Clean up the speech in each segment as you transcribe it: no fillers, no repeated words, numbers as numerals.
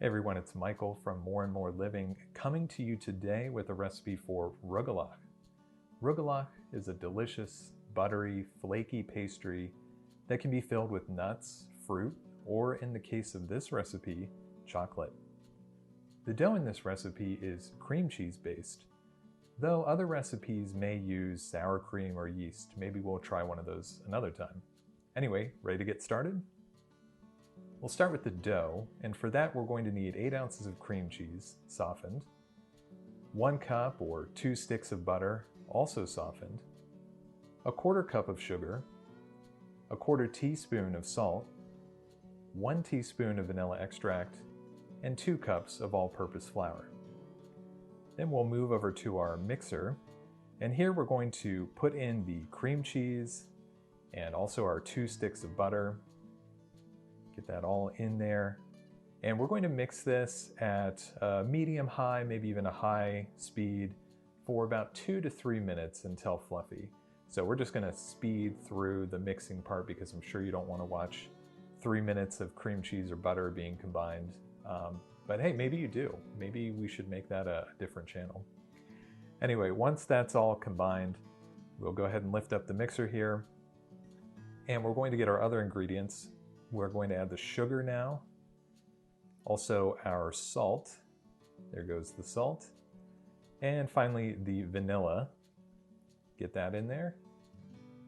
Hey everyone, it's Michael from More and More Living, coming to you today with a recipe for Rugelach. Rugelach is a delicious, buttery, flaky pastry that can be filled with nuts, fruit, or in the case of this recipe, chocolate. The dough in this recipe is cream cheese based, though other recipes may use sour cream or yeast. Maybe we'll try one of those another time. Anyway, ready to get started? We'll start with the dough, and for that we're going to need 8 ounces of cream cheese, softened, 1 cup or 2 sticks of butter, also softened, 1/4 cup of sugar, 1/4 teaspoon of salt, 1 teaspoon of vanilla extract, and 2 cups of all-purpose flour. Then we'll move over to our mixer, and here we're going to put in the cream cheese and also our 2 sticks of butter. Get that all in there. And we're going to mix this at a medium-high, maybe even a high speed for about 2 to 3 minutes until fluffy. So we're just going to speed through the mixing part because I'm sure you don't want to watch 3 minutes of cream cheese or butter being combined. But hey, maybe you do. Maybe we should make that a different channel. Anyway, once that's all combined, we'll go ahead and lift up the mixer here. And we're going to get our other ingredients. We're going to add the sugar now, also our salt, there goes the salt, and finally the vanilla, get that in there,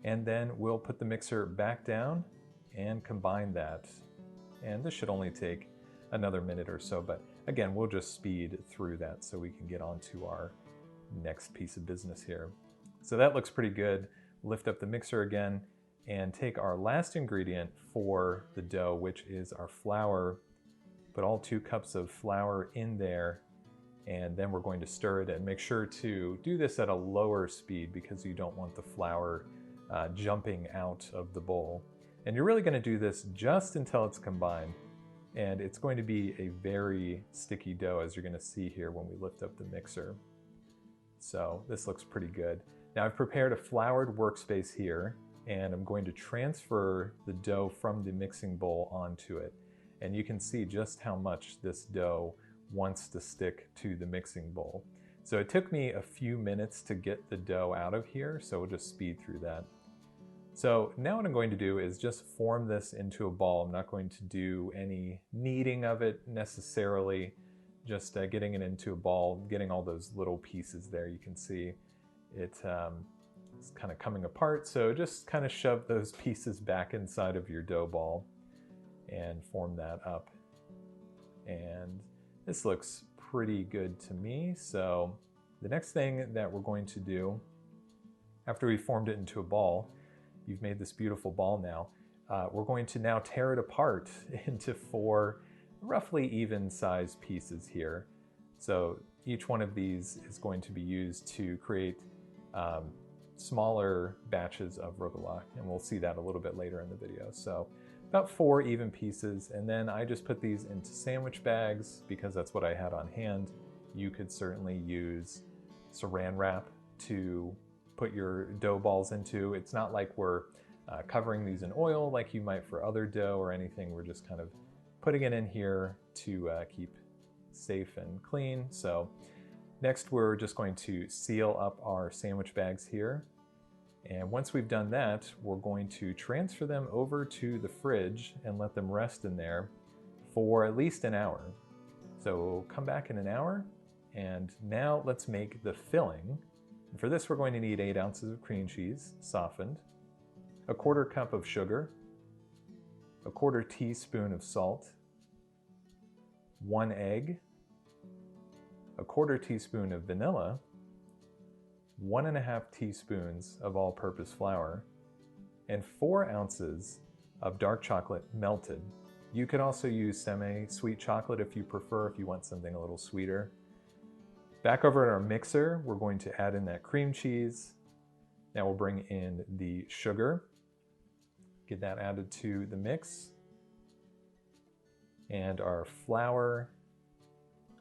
and then we'll put the mixer back down and combine that. And this should only take another minute or so, but again, we'll just speed through that so we can get on to our next piece of business here. So that looks pretty good. Lift up the mixer again, and take our last ingredient for the dough, which is our flour. Put all 2 cups of flour in there, and then we're going to stir it, and make sure to do this at a lower speed because you don't want the flour jumping out of the bowl. And you're really going to do this just until it's combined, and it's going to be a very sticky dough, as you're going to see here when we lift up the mixer. So this looks pretty good. Now I've prepared a floured workspace here, and I'm going to transfer the dough from the mixing bowl onto it. And you can see just how much this dough wants to stick to the mixing bowl. So it took me a few minutes to get the dough out of here, so we'll just speed through that. So now what I'm going to do is just form this into a ball. I'm not going to do any kneading of it necessarily, just getting it into a ball, getting all those little pieces there. You can see it it's kind of coming apart, so just kind of shove those pieces back inside of your dough ball and form that up. And this looks pretty good to me. So the next thing that we're going to do, after we formed it into a ball, you've made this beautiful ball now, we're going to now tear it apart into 4 roughly even sized pieces here. So each one of these is going to be used to create smaller batches of Rugelach, and we'll see that a little bit later in the video. So about 4 even pieces, and then I just put these into sandwich bags because that's what I had on hand. You could certainly use saran wrap to put your dough balls into. It's not like we're covering these in oil like you might for other dough or anything. We're just kind of putting it in here to keep safe and clean. So next, we're just going to seal up our sandwich bags here. And once we've done that, we're going to transfer them over to the fridge and let them rest in there for at least an hour. So we'll come back in an hour, and now let's make the filling. And for this, we're going to need 8 ounces of cream cheese, softened, 1/4 cup of sugar, 1/4 teaspoon of salt, 1 egg, 1/4 teaspoon of vanilla, 1.5 teaspoons of all-purpose flour, and 4 ounces of dark chocolate melted. You could also use semi-sweet chocolate if you prefer, if you want something a little sweeter. Back over at our mixer, we're going to add in that cream cheese. Now we'll bring in the sugar, get that added to the mix, and our flour.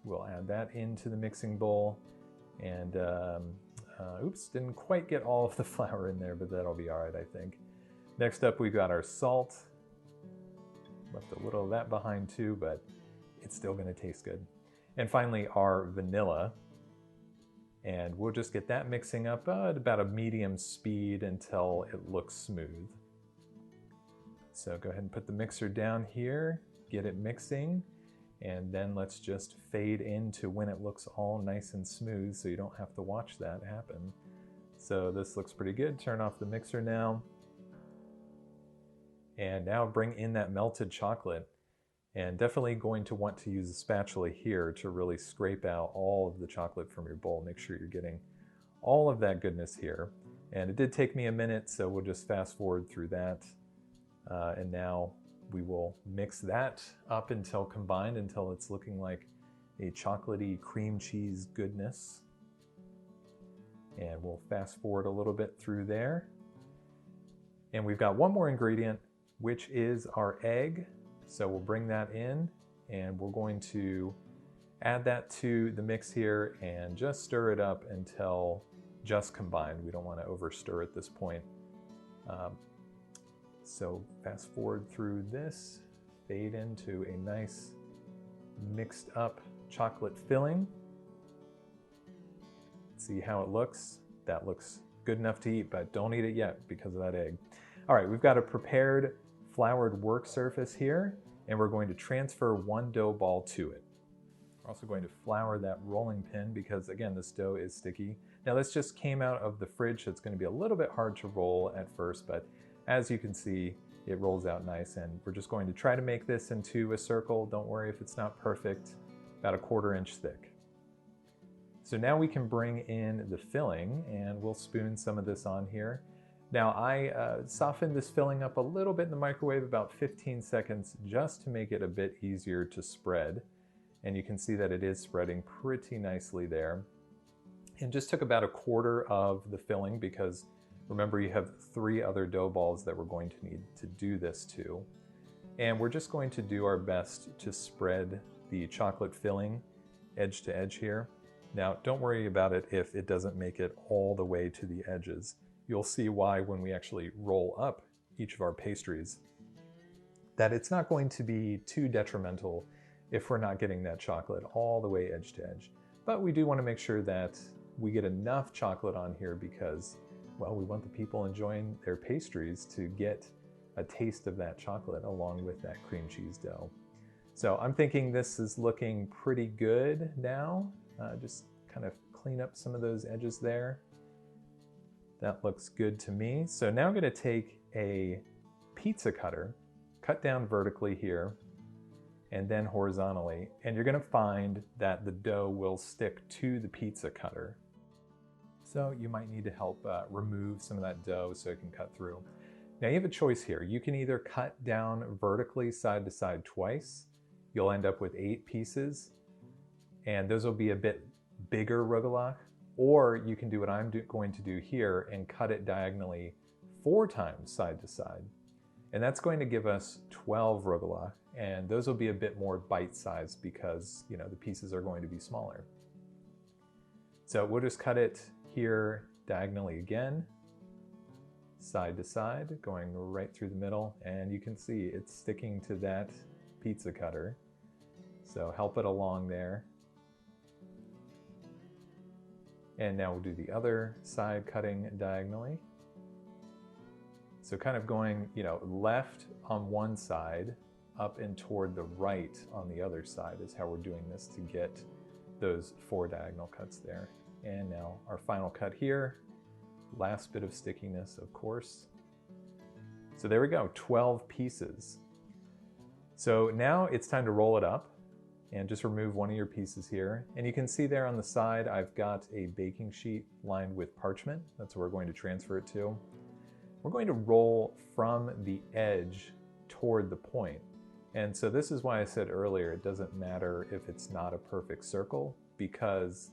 We'll add that into the mixing bowl, and oops, didn't quite get all of the flour in there, but that'll be all right, I think. Next up, we've got our salt. Left a little of that behind too, but it's still going to taste good. And finally, our vanilla. And we'll just get that mixing up at about a medium speed until it looks smooth. So go ahead and put the mixer down here, get it mixing, and then let's just fade into when it looks all nice and smooth so you don't have to watch that happen. So this looks pretty good. Turn off the mixer now. And now bring in that melted chocolate. And definitely going to want to use a spatula here to really scrape out all of the chocolate from your bowl. Make sure you're getting all of that goodness here. And it did take me a minute, so we'll just fast forward through that. And now we will mix that up until combined, until it's looking like a chocolatey cream cheese goodness. And we'll fast forward a little bit through there. And we've got one more ingredient, which is our egg. So we'll bring that in and we're going to add that to the mix here and just stir it up until just combined. We don't want to over stir at this point. So fast forward through this, fade into a nice mixed up chocolate filling. See how it looks. That looks good enough to eat, but don't eat it yet because of that egg. All right, we've got a prepared floured work surface here, and we're going to transfer one dough ball to it. We're also going to flour that rolling pin because, again, this dough is sticky. Now this just came out of the fridge, so it's going to be a little bit hard to roll at first, but as you can see, it rolls out nice, and we're just going to try to make this into a circle. Don't worry if it's not perfect, about a 1/4 inch thick. So now we can bring in the filling, and we'll spoon some of this on here. Now I softened this filling up a little bit in the microwave, about 15 seconds, just to make it a bit easier to spread. And you can see that it is spreading pretty nicely there. And just took about a 1/4 of the filling because remember you have 3 other dough balls that we're going to need to do this to. And we're just going to do our best to spread the chocolate filling edge to edge here. Now don't worry about it if it doesn't make it all the way to the edges. You'll see why when we actually roll up each of our pastries, that it's not going to be too detrimental if we're not getting that chocolate all the way edge to edge. But we do want to make sure that we get enough chocolate on here because, well, we want the people enjoying their pastries to get a taste of that chocolate along with that cream cheese dough. So I'm thinking this is looking pretty good now. Just kind of clean up some of those edges there. That looks good to me. So now I'm going to take a pizza cutter, cut down vertically here, and then horizontally. And you're going to find that the dough will stick to the pizza cutter. So you might need to help remove some of that dough so it can cut through. Now you have a choice here. You can either cut down vertically side to side twice. You'll end up with 8 pieces, and those will be a bit bigger rugelach. Or you can do what I'm going to do here and cut it diagonally 4 times side to side. And that's going to give us 12 rugelach, and those will be a bit more bite-sized because, you know, the pieces are going to be smaller. So we'll just cut it here diagonally again, side to side, going right through the middle, and you can see it's sticking to that pizza cutter. So help it along there. And now we'll do the other side, cutting diagonally. So kind of going, you know, left on one side, up and toward the right on the other side is how we're doing this to get those 4 diagonal cuts there. And now our final cut here, last bit of stickiness, of course. So there we go, 12 pieces. So now it's time to roll it up. And just remove one of your pieces here. And you can see there on the side, I've got a baking sheet lined with parchment. That's where we're going to transfer it to. We're going to roll from the edge toward the point. And so this is why I said earlier, it doesn't matter if it's not a perfect circle because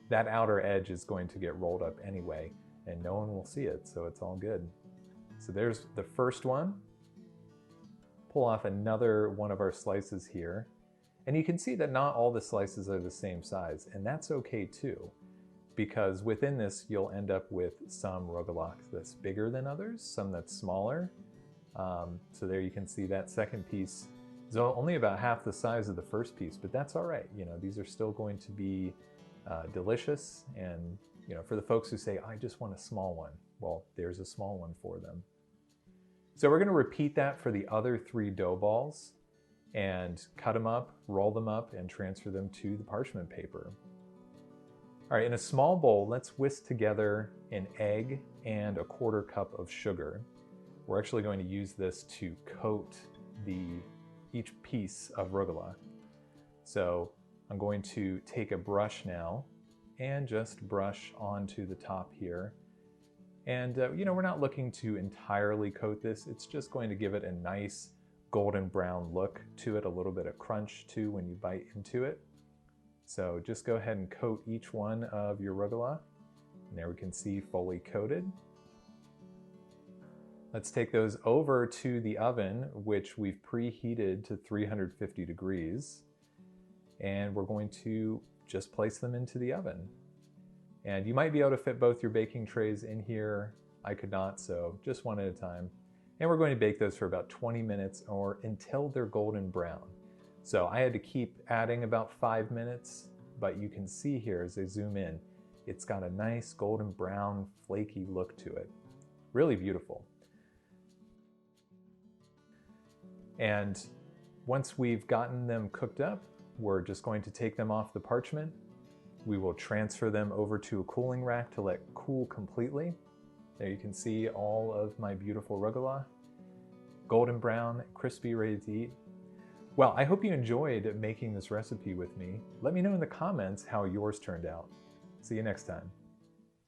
that outer edge is going to get rolled up anyway and no one will see it, so it's all good. So there's the first one. Pull off another one of our slices here. And you can see that not all the slices are the same size, and that's okay too, because within this you'll end up with some rugelach that's bigger than others, some that's smaller. So there you can see that second piece So only about half the size of the first piece, but that's all right. You know, these are still going to be delicious. And, you know, for the folks who say, I just want a small one, well, there's a small one for them. So we're going to repeat that for the other 3 dough balls and cut them up, roll them up, and transfer them to the parchment paper. All right, in a small bowl, let's whisk together an egg and a 1/4 cup of sugar. We're actually going to use this to coat each piece of rugelach. So I'm going to take a brush now and just brush onto the top here. And you know, we're not looking to entirely coat this. It's just going to give it a nice golden brown look to it, a little bit of crunch too when you bite into it. So just go ahead and coat each one of your rugelach. And there we can see fully coated. Let's take those over to the oven, which we've preheated to 350 degrees. And we're going to just place them into the oven. And you might be able to fit both your baking trays in here. I could not, so just one at a time. And we're going to bake those for about 20 minutes or until they're golden brown. So I had to keep adding about 5 minutes, but you can see here as I zoom in, it's got a nice golden brown flaky look to it. Really beautiful. And once we've gotten them cooked up, we're just going to take them off the parchment. We will transfer them over to a cooling rack to let cool completely. There you can see all of my beautiful rugelach. Golden brown, crispy, ready to eat. Well, I hope you enjoyed making this recipe with me. Let me know in the comments how yours turned out. See you next time.